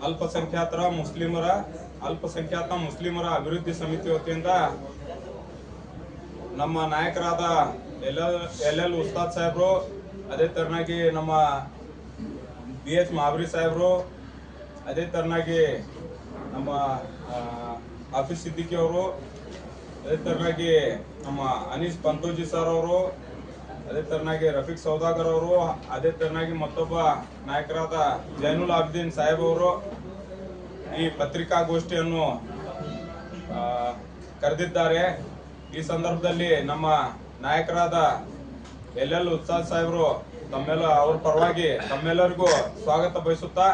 ಅಲ್ಪಸಂಖ್ಯಾತ ಮುಸ್ಲಿಮರ ಅಭಿವೃದ್ಧಿ ಸಮಿತಿ ವತಿಯಿಂದ ನಮ್ಮ ನಾಯಕರಾದ ಎಲ್ ಉಸ್ತಾದ್ ಸಾಹೇಬ್ರು, ಅದೇ ತರನಾಗಿ ನಮ್ಮ BH ಮಾಬ್ರಿ ಸಾಹೇಬ್ರು, ಅದೇ ತರನಾಗಿ ನಮ್ಮ ಆಫೀಸ್ ಸಿದ್ದಿಕಿ ಅವರು, ಅದೇ ತರನಾಗಿ ನಮ್ಮ ಅನೀಸ್ ಪಂತೋಜಿ ಸರ್ ಅವರು, ಅದೇ ತರನಾಗಿ ರಫೀಕ್ ಸೌದಾಗರ್ ಅವರು, ಅದೇ ತರನಾಗಿ ಮತ್ತೊಬ್ಬ ನಾಯಕರಾದ ಜೈನುಲ್ ಆಬಿದೀನ್ ಸಾಹೇಬ್ ಅವರು ಈ ಪತ್ರಿಕಾಗೋಷ್ಠಿಯನ್ನು ಕರೆದಿದ್ದಾರೆ. ಈ ಸಂದರ್ಭದಲ್ಲಿ ನಮ್ಮ ನಾಯಕರಾದ ಎಲ್ ಉಸ್ತಾದ್ ಸಾಹೇಬರು ಅವ್ರ ಪರವಾಗಿ ತಮ್ಮೆಲ್ಲರಿಗೂ ಸ್ವಾಗತ ಬಯಸುತ್ತಾ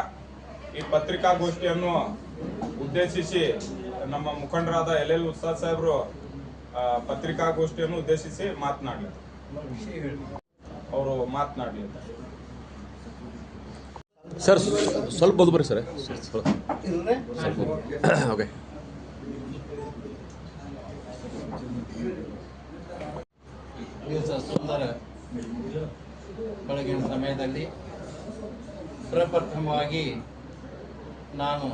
ಈ ಪತ್ರಿಕಾಗೋಷ್ಠಿಯನ್ನು ಉದ್ದೇಶಿಸಿ ನಮ್ಮ ಮುಖಂಡರಾದ ಎಲ್ ಉಸ್ತಾದ್ ಸಾಹೇಬರು ಪತ್ರಿಕಾಗೋಷ್ಠಿಯನ್ನು ಉದ್ದೇಶಿಸಿ ಮಾತನಾಡಲಿ. ಅವರು ಮಾತನಾಡಲಿ. ಸರ್ ಸ್ವಲ್ಪ ಬಂದು ಬರ್ರಿ ಸರ್. ಓಕೆ. ದಿವಸ ಸುಂದರ ಬೆಳಗಿನ ಸಮಯದಲ್ಲಿ ಪ್ರಪ್ರಥಮವಾಗಿ ನಾನು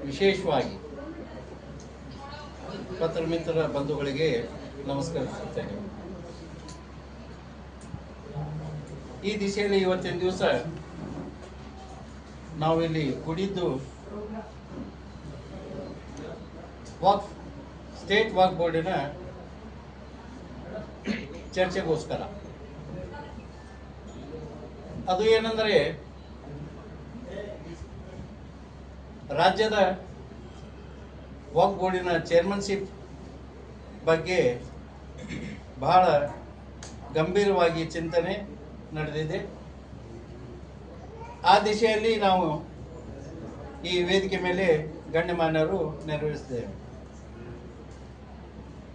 ವಿಶೇಷವಾಗಿ ಪತ್ರಮಿತ್ರ ಬಂಧುಗಳಿಗೆ ನಮಸ್ಕರಿಸುತ್ತೇನೆ. ಈ ದಿಶೆಯಲ್ಲಿ ಇವತ್ತಿನ ದಿವಸ ನಾವಿಲ್ಲಿ ಕೂಡಿದ್ದು ಸ್ಟೇಟ್ ವಕ್ಫ್ ಬೋರ್ಡಿನ ಚರ್ಚೆಗೋಸ್ಕರ. ಅದು ಏನಂದರೆ, ರಾಜ್ಯದ ವಕ್ಫ್ ಬೋರ್ಡಿನ ಚೇರ್ಮನ್ಶಿಪ್ ಬಗ್ಗೆ ಬಹಳ ಗಂಭೀರವಾಗಿ ಚಿಂತನೆ ನಡೆದಿದೆ. ಆ ದಿಶೆಯಲ್ಲಿ ನಾವು ಈ ವೇದಿಕೆ ಮೇಲೆ ಗಣ್ಯಮಾನ್ಯರು ನೆರವೇರಿಸಿದ್ದೇವೆ.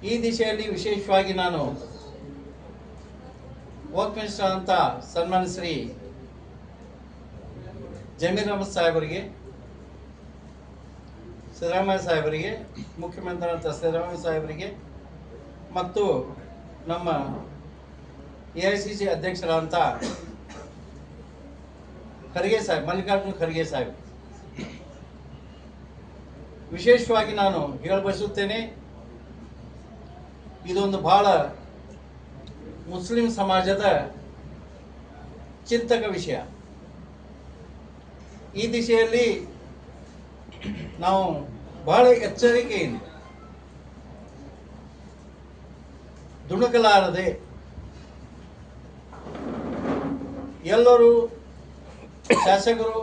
ಈ ದಿಶೆಯಲ್ಲಿ ವಿಶೇಷವಾಗಿ ನಾನು ವಕ್ಫ್ ಮಿನಿಸ್ಟರ್ ಅಂತ ಸನ್ಮಾನ ಶ್ರೀ ಜಮೀರ್ ಅಹಮದ್ ಸಾಹೇಬರಿಗೆ, ಸಿದ್ದರಾಮಯ್ಯ ಸಾಹೇಬರಿಗೆ, ಮುಖ್ಯಮಂತ್ರಿ ಅಂತ ಸಿದ್ದರಾಮಯ್ಯ ಸಾಹೇಬರಿಗೆ ಮತ್ತು ನಮ್ಮ AICC ಅಧ್ಯಕ್ಷರಾದಂಥ ಖರ್ಗೆ ಸಾಹೇಬ್, ಮಲ್ಲಿಕಾರ್ಜುನ್ ಖರ್ಗೆ ಸಾಹೇಬ್, ವಿಶೇಷವಾಗಿ ನಾನು ಹೇಳಬಯಸುತ್ತೇನೆ. ಇದೊಂದು ಬಹಳ ಮುಸ್ಲಿಂ ಸಮಾಜದ ಚಿಂತಕ ವಿಷಯ. ಈ ದಿಶೆಯಲ್ಲಿ ನಾವು ಬಹಳ ಎಚ್ಚರಿಕೆಯಿಂದ, ದುಣುಕಲಾರದೆ ಎಲ್ಲರೂ ಶಾಸಕರು,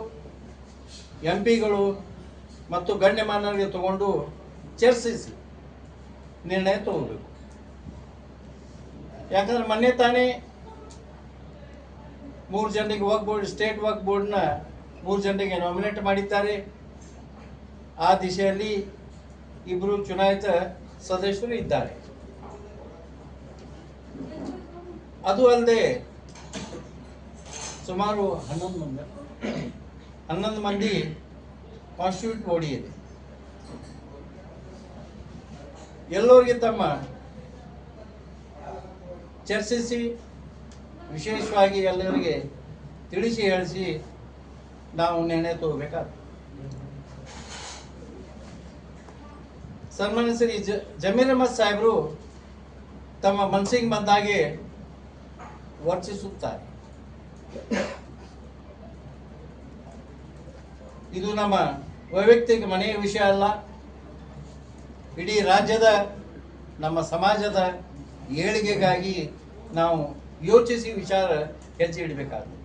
MP ಗಳು ಮತ್ತು ಗಣ್ಯಮಾನ್ಯರಿಗೆ ತಗೊಂಡು ಚರ್ಚಿಸಿ ನಿರ್ಣಯ ತಗೋಬೇಕು. ಯಾಕಂದ್ರೆ ಮೊನ್ನೆ ತಾನೇ 3 ಜನರಿಗೆ ವಕ್ಫ್ ಬೋರ್ಡ್, ಸ್ಟೇಟ್ ವಕ್ಫ್ ಬೋರ್ಡ್ನ 3 ಜನರಿಗೆ ನಾಮಿನೇಟ್ ಮಾಡಿದ್ದಾರೆ. ಆ ದಿಶೆಯಲ್ಲಿ 2 ಚುನಾಯಿತ ಸದಸ್ಯರು ಇದ್ದಾರೆ. ಅದು ಅಲ್ಲದೆ ಸುಮಾರು 11 ಮಂದಿ ಕಾನ್ಸ್ಟಿಟ್ಯೂಟ್ ಬಾಡಿ ಇದೆ. ಎಲ್ಲರಿಗೆ ತಮ್ಮ ಚರ್ಚಿಸಿ ವಿಶೇಷವಾಗಿ ಎಲ್ಲರಿಗೆ ತಿಳಿಸಿ ಹೇಳಿಸಿ ನಾವು ನಿರ್ಣಯ ತಗೋಬೇಕಾಗ್ತದೆ. ಸನ್ಮಾನ್ಯ ಶ್ರೀ ಜಮೀರ್ ಅಹಮದ್ ಸಾಹೇಬರು ತಮ್ಮ ಮನಸ್ಸಿಗೆ ಬಂದಾಗೆ ವರ್ತಿಸುತ್ತಾರೆ. ಇದು ನಮ್ಮ ವೈಯಕ್ತಿಕ ಮನೆಯ ವಿಷಯ ಅಲ್ಲ, ಇಡೀ ರಾಜ್ಯದ ನಮ್ಮ ಸಮಾಜದ ಏಳಿಗೆಗಾಗಿ ನಾವು ಯೋಚಿಸಿ ವಿಚಾರ ಹೆಜ್ಜೆ ಇಡಬೇಕಾಗ್ತದೆ.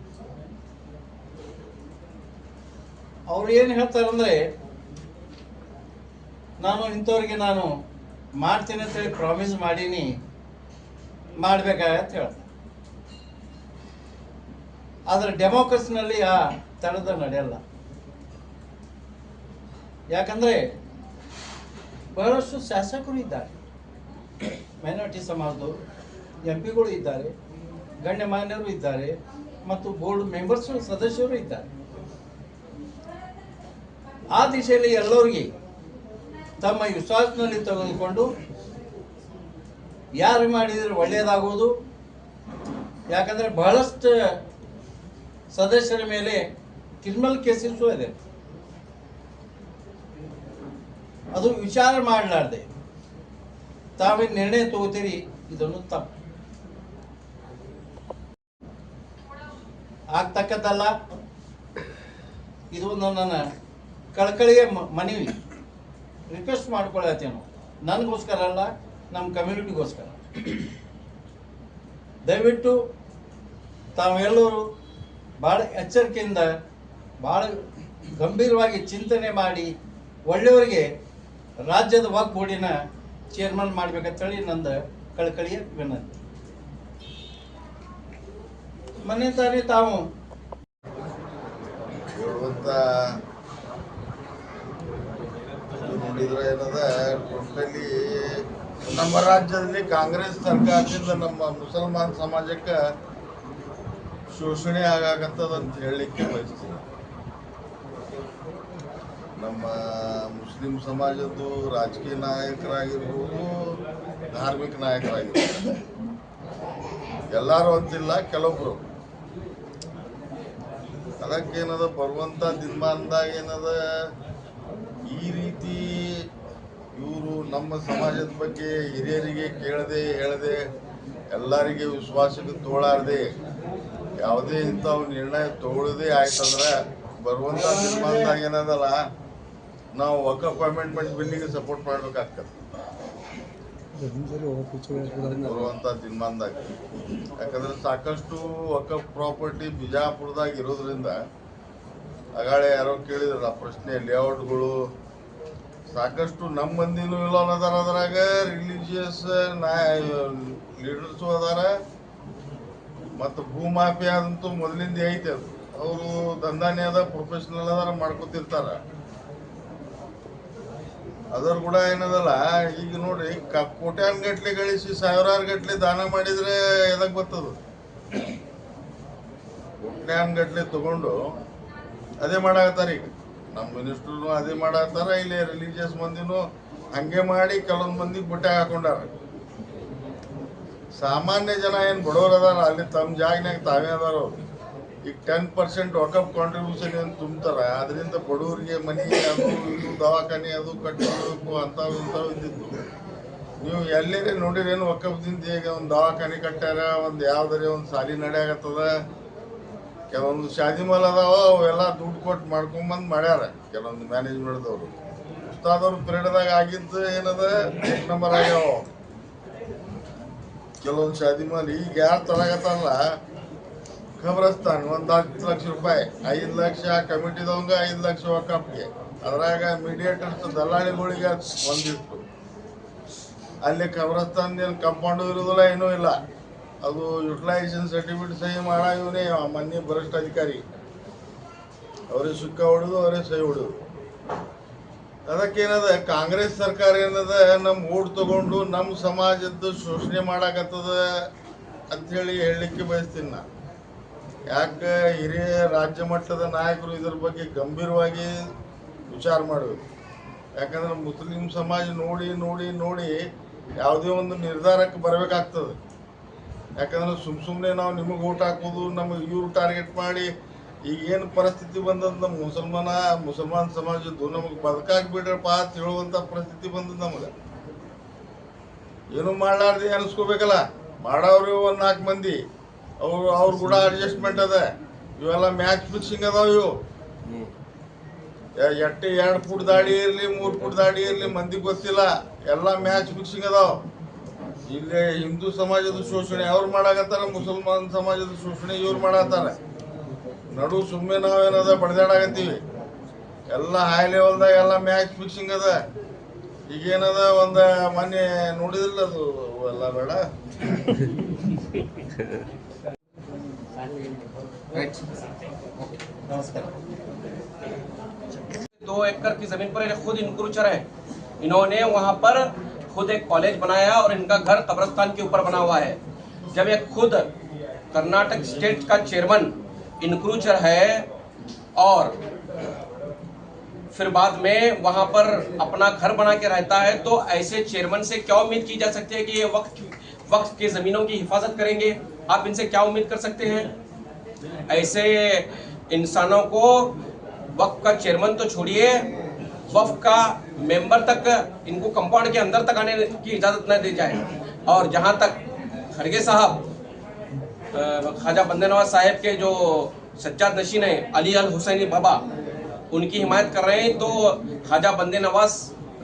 ಅವ್ರು ಏನು ಹೇಳ್ತಾರಂದ್ರೆ, ನಾನು ಇಂಥವ್ರಿಗೆ ನಾನು ಮಾಡ್ತೀನಿ ಅಂತೇಳಿ ಪ್ರಾಮಿಸ್ ಮಾಡೀನಿ, ಮಾಡಬೇಕಾಗತ್ತೆ ಹೇಳ್ತಾರೆ. ಆದರೆ ಡೆಮೋಕ್ರಸಿನಲ್ಲಿ ಆ ತಡದ ನಡೆಯಲ್ಲ. ಯಾಕಂದರೆ ಬಹಳಷ್ಟು ಶಾಸಕರು ಇದ್ದಾರೆ, ಮೈನಾರಿಟಿ ಸಮಾಜದವರು, MP ಗಳು ಇದ್ದಾರೆ, ಗಣ್ಯಮಾನ್ಯರು ಇದ್ದಾರೆ ಮತ್ತು ಬೋರ್ಡ್ ಮೆಂಬರ್ಸು, ಸದಸ್ಯರು ಇದ್ದಾರೆ. ಆ ದಿಶೆಯಲ್ಲಿ ಎಲ್ಲರಿಗೆ ತಮ್ಮ ವಿಶ್ವಾಸದಲ್ಲಿ ತೆಗೆದುಕೊಂಡು ಯಾರು ಮಾಡಿದರೆ ಒಳ್ಳೆಯದಾಗುವುದು. ಯಾಕಂದರೆ ಬಹಳಷ್ಟು ಸದಸ್ಯರ ಮೇಲೆ ಕ್ರಿಮಿನಲ್ ಕೇಸಸ್ಸು ಇದೆ. ಅದು ವಿಚಾರ ಮಾಡಲಾರ್ದೆ ತಾವೇ ನಿರ್ಣಯ ತಗೋತೀರಿ, ಇದನ್ನು ತಪ್ಪು ಆಗ್ತಕ್ಕದ್ದಲ್ಲ. ಇದು ನನ್ನ ಕಳಕಳಿಯ ಮನವಿ, ರಿಕ್ವೆಸ್ಟ್ ಮಾಡ್ಕೊಳತ್ತೀವಿ ನಾವು. ನನಗೋಸ್ಕರ ಅಲ್ಲ, ನಮ್ಮ ಕಮ್ಯುನಿಟಿಗೋಸ್ಕರ. ದಯವಿಟ್ಟು ತಾವೆಲ್ಲರೂ ಭಾಳ ಎಚ್ಚರಿಕೆಯಿಂದ ಭಾಳ ಗಂಭೀರವಾಗಿ ಚಿಂತನೆ ಮಾಡಿ ಒಳ್ಳೆಯವರಿಗೆ ರಾಜ್ಯದ ವಕ್ಫ್ ಬೋರ್ಡಿನ ಚೇರ್ಮನ್ ಮಾಡ್ಬೇಕಂತೇಳಿ ನಂದು ಕಳಕಳಿಯ ವಿನಂತಿ. ಮನೆ ತಾನೇ ತಾವು ಹೇಳುವಂತ ನೋಡಿದ್ರೆ ಏನದ, ಟೋಟಲಿ ನಮ್ಮ ರಾಜ್ಯದಲ್ಲಿ ಕಾಂಗ್ರೆಸ್ ಸರ್ಕಾರದಿಂದ ನಮ್ಮ ಮುಸಲ್ಮಾನ್ ಸಮಾಜಕ್ಕೆ ಶೋಷಣೆ ಆಗಾಕತ್ತದಂತ ಹೇಳಲಿಕ್ಕೆ ಬಯಸ್ತೀನಿ. ನಮ್ಮ ಮುಸ್ಲಿಂ ಸಮಾಜದ್ದು ರಾಜಕೀಯ ನಾಯಕರಾಗಿರ್ಬೋದು, ಧಾರ್ಮಿಕ ನಾಯಕರಾಗಿರ್ಬೋದು, ಎಲ್ಲರೂ ಅಂತಿಲ್ಲ, ಕೆಲವೊಬ್ರು. ಅದಕ್ಕೇನದ ಬರುವಂಥ ದಿನಮಾನದಾಗ ಏನದ, ಈ ರೀತಿ ಇವರು ನಮ್ಮ ಸಮಾಜದ ಬಗ್ಗೆ ಹಿರಿಯರಿಗೆ ಕೇಳದೆ ಹೇಳದೆ ಎಲ್ಲರಿಗೆ ವಿಶ್ವಾಸಕ್ಕೆ ತೋಳಾರದೆ ಯಾವುದೇ ಇಂಥವು ನಿರ್ಣಯ ತಗೊಳ್ಳೋದೇ ಆಯ್ತಂದ್ರೆ ಬರುವಂಥ ದಿನಮಾನದಾಗ ಏನದಲ್ಲ, ನಾವು ವಕಫ್ ಅಮೆಂಡ್ಮೆಂಟ್ ಬಿಲ್ಲಿಗೆ ಸಪೋರ್ಟ್ ಮಾಡ್ಬೇಕಾಗ್ತದೆ ಬರುವಂಥ ದಿನಮಾನದಾಗ. ಯಾಕಂದ್ರೆ ಸಾಕಷ್ಟು ವಕಫ್ ಪ್ರಾಪರ್ಟಿ ಬಿಜಾಪುರದಾಗ ಇರೋದ್ರಿಂದ, ಆಗಾಳೆ ಯಾರೋ ಕೇಳಿದ್ರಲ್ಲ ಪ್ರಶ್ನೆ, ಲೇಔಟ್ಗಳು ಸಾಕಷ್ಟು ನಮ್ಮ ಮಂದಿನೂ ಇಲ್ಲ ಅದಾರ, ಅದ್ರಾಗ ರಿಲಿಜಿಯಸ್ ಲೀಡರ್ಸು ಅದಾರ, ಮತ್ತು ಭೂಮಾಫಿಯಾದಂತೂ ಮೊದಲಿಂದ ಐತೆ. ಅದು ಅವರು ದಂಧಾನೇ ಅದ, ಪ್ರೊಫೆಷನಲ್ ಅದಾರ, ಮಾಡ್ಕೊತಿರ್ತಾರ. ಅದ್ರ ಕೂಡ ಏನದಲ್ಲ, ಈಗ ನೋಡ್ರಿ ಕೋಟ್ಯಾನ್ ಗಟ್ಲೆ ಗಳಿಸಿ ಸಾವಿರಾರು ಗಟ್ಲೆ ದಾನ ಮಾಡಿದ್ರೆ ಎದಕ್ ಬರ್ತದ? ಕೋಟ್ಯಾನ್ ಗಟ್ಲೆ ತಗೊಂಡು ಅದೇ ಮಾಡಾಕತ್ತಾರ. ಈಗ ನಮ್ಮ ಮಿನಿಸ್ಟ್ರು ಅದೇ ಮಾಡಾಕತ್ತಾರ, ಇಲ್ಲಿ ರಿಲಿಜಿಯಸ್ ಮಂದಿನೂ ಹಂಗೆ ಮಾಡಿ ಕೆಲವೊಂದು ಮಂದಿಗೆ ಬುಟ್ಟೆ ಹಾಕೊಂಡಾರ. ಸಾಮಾನ್ಯ ಜನ ಏನು ಬಡವರು ಅದಾರ, ಅಲ್ಲಿ ತಮ್ಮ ಜಾಗನಾಗ ತಾವೇ ಅದಾರ. ಈಗ 10% ವಕಫ್ ಕಾಂಟ್ರಿಬ್ಯೂಷನ್ ಏನು ತುಂಬ್ತಾರ, ಅದರಿಂದ ಬಡವರಿಗೆ ಮನೆ ಅದು ಇದು ದವಾಖಾನೆ ಅದು ಕಟ್ಟಬೇಕು ಅಂಥವು ಇಂಥವು ಇದ್ದಿದ್ದು. ನೀವು ಎಲ್ಲೇ ನೋಡಿರೇನು ವಕಫ್ದಿಂದ ಈಗ ಒಂದು ದವಾಖಾನೆ ಕಟ್ಟಾರ, ಒಂದು ಯಾವ್ದಾರೆ ಒಂದು ಸಾಲಿ ನಡೆಯಾಗತ್ತದ. ಕೆಲವೊಂದು ಶಾದಿ ಮಾಲ್ ಅದಾವ, ಅವೆಲ್ಲ ದುಡ್ಡು ಕೊಟ್ಟು ಮಾಡ್ಕೊಂಬಂದು ಮಾಡ್ಯಾರ ಕೆಲವೊಂದು ಮ್ಯಾನೇಜ್ಮೆಂಟ್ದವರು. ಉಸ್ತಾದವ್ರ ಪಿರಿಯಡ್ದಾಗ ಆಗಿದ್ದು ಏನದ, 1 ನಂಬರ್ ಆಗ್ಯಾವ ಕೆಲವೊಂದು ಶಾದಿ ಮಾಲ್. ಈಗ ಯಾರು ತರಗತ್ತಾರಲ್ಲ, ಖಬರಸ್ತಾನ್ 10 ಲಕ್ಷ ರೂಪಾಯಿ, 5 ಲಕ್ಷ ಕಮಿಟಿದವಂಗ, 5 ಲಕ್ಷ ವಕಫ್ಗೆ. ಅದ್ರಾಗ ಮೀಡಿಯೇಟರ್ಸ್ ದಲ್ಲಾಳಿಗಳಿಗೆ ಒಂದಿಷ್ಟು. ಅಲ್ಲಿ ಖಬರಸ್ತಾನ್ದೇನು ಕಂಪೌಂಡು ಇರೋದಿಲ್ಲ, ಏನೂ ಇಲ್ಲ. ಅದು ಯುಟಿಲೈಸೇಷನ್ ಸರ್ಟಿಫಿಕೇಟ್ ಸಹಿ ಮಾಡೋ ಇವನೇ ಮೊನ್ನೆ ಭ್ರಷ್ಟ ಅಧಿಕಾರಿ. ಅವ್ರಿಗೆ ಸುಕ್ಕ ಹೊಡೆದು ಅವರೇ ಸಹಿ ಹೊಡೆದು. ಅದಕ್ಕೇನದ, ಕಾಂಗ್ರೆಸ್ ಸರ್ಕಾರ ಏನದ, ನಮ್ಮ ಓಟ್ ತಗೊಂಡು ನಮ್ಮ ಸಮಾಜದ್ದು ಶೋಷಣೆ ಮಾಡಾಕತ್ತದ ಅಂಥೇಳಿ ಹೇಳಲಿಕ್ಕೆ ಬಯಸ್ತೀನಿ ನಾ. ಯಾಕೆ ಹಿರಿಯ ರಾಜ್ಯ ಮಟ್ಟದ ನಾಯಕರು ಇದ್ರ ಬಗ್ಗೆ ಗಂಭೀರವಾಗಿ ವಿಚಾರ ಮಾಡಬೇಕು. ಯಾಕಂದ್ರೆ ಮುಸ್ಲಿಂ ಸಮಾಜ ನೋಡಿ ನೋಡಿ ನೋಡಿ ಯಾವುದೇ ಒಂದು ನಿರ್ಧಾರಕ್ಕೆ ಬರಬೇಕಾಗ್ತದೆ. ಯಾಕಂದ್ರೆ ಸುಮ್ಮನೆ ನಾವು ನಿಮಗೆ ಓಟ್ ಹಾಕೋದು, ನಮಗೆ ಇವ್ರು ಟಾರ್ಗೆಟ್ ಮಾಡಿ ಈಗ ಏನು ಪರಿಸ್ಥಿತಿ ಬಂದದ್ದು ನಮ್ಮ ಮುಸಲ್ಮಾನ್ ಸಮಾಜದ್ದು, ನಮಗೆ ಬದುಕಾಗಿ ಬಿಡ್ರಪ್ಪ ಅಂತ ಹೇಳುವಂಥ ಪರಿಸ್ಥಿತಿ ಬಂದದ್ದು. ನಮಗೆ ಏನು ಮಾಡಲಾರ್ದೆ ಅನಿಸ್ಕೋಬೇಕಲ್ಲ. ಮಾಡೋರು 1-4 ಮಂದಿ, ಅವ್ರು ಕೂಡ ಅಡ್ಜಸ್ಟ್ಮೆಂಟ್ ಅದ. ಇವೆಲ್ಲ ಮ್ಯಾಚ್ ಫಿಕ್ಸಿಂಗ್ ಅದಾವ. ಇವು 2 ಫುಟ್ ದಾಡಿ ಇರಲಿ, 3 ಫುಟ್ ದಾಡಿ ಇರಲಿ, ಮಂದಿಗೆ ಗೊತ್ತಿಲ್ಲ. ಎಲ್ಲ ಮ್ಯಾಚ್ ಫಿಕ್ಸಿಂಗ್ ಅದಾವ. ಇಲ್ಲಿ ಹಿಂದೂ ಸಮಾಜದ ಶೋಷಣೆ ಅವ್ರು ಮಾಡಾಕತ್ತಾರ, ಮುಸಲ್ಮಾನ್ ಸಮಾಜದ ಶೋಷಣೆ ಇವ್ರು ಮಾಡತ್ತಾರ. ನಡು ಸುಮ್ಮನೆ ನಾವೇನದ ಬಡ್ದಾಡಕತ್ತೀವಿ. ಎಲ್ಲ ಹೈ ಲೆವೆಲ್ದಾಗ ಎಲ್ಲ ಮ್ಯಾಚ್ ಫಿಕ್ಸಿಂಗ್ ಅದ. ಈಗೇನದ, ಒಂದು ಮೊನ್ನೆ ನೋಡಿದ್ರಲ್ಲ, ಅದು ಎಲ್ಲ ಬೇಡ. ನಮಸ್ಕಾರ. 2 एकड़ की जमीन पर खुद इनक्रूचर है। इन्होंने वहां पर खुद एक कॉलेज बनाया और इनका घर कब्रिस्तान के ऊपर बना हुआ है। जब ये खुद कर्नाटक स्टेट का चेयरमैन इनक्रूचर है और फिर बाद में वहां पर अपना घर बना के रहता है, तो ऐसे चेयरमैन से क्या उम्मीद की जा सकती है कि ये वक्फ की जमीनों की हिफाजत करेंगे? आप इनसे क्या उम्मीद कर सकते हैं? ऐसे इंसानों को वक्फ का चेयरमैन तो छोड़िए, वक्फ का मेंबर तक इनको कंपाउंड के अंदर तक आने की इजाज़त न दी जाए। और जहां तक खड़गे साहब ख्वाजा बंदे नवाज साहब के जो सज्जाद नशीन है अली अल हुसैनी बाबा, उनकी हिमायत कर रहे हैं, तो ख्वाजा बंदे नवाज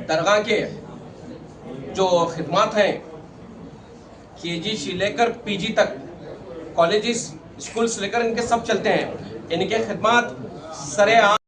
दरगाह के जो खिदमात हैं केजी से लेकर पीजी तक, कॉलेजेस स्कूल से लेकर इनके सब चलते हैं, इनके खिदमात सरेआम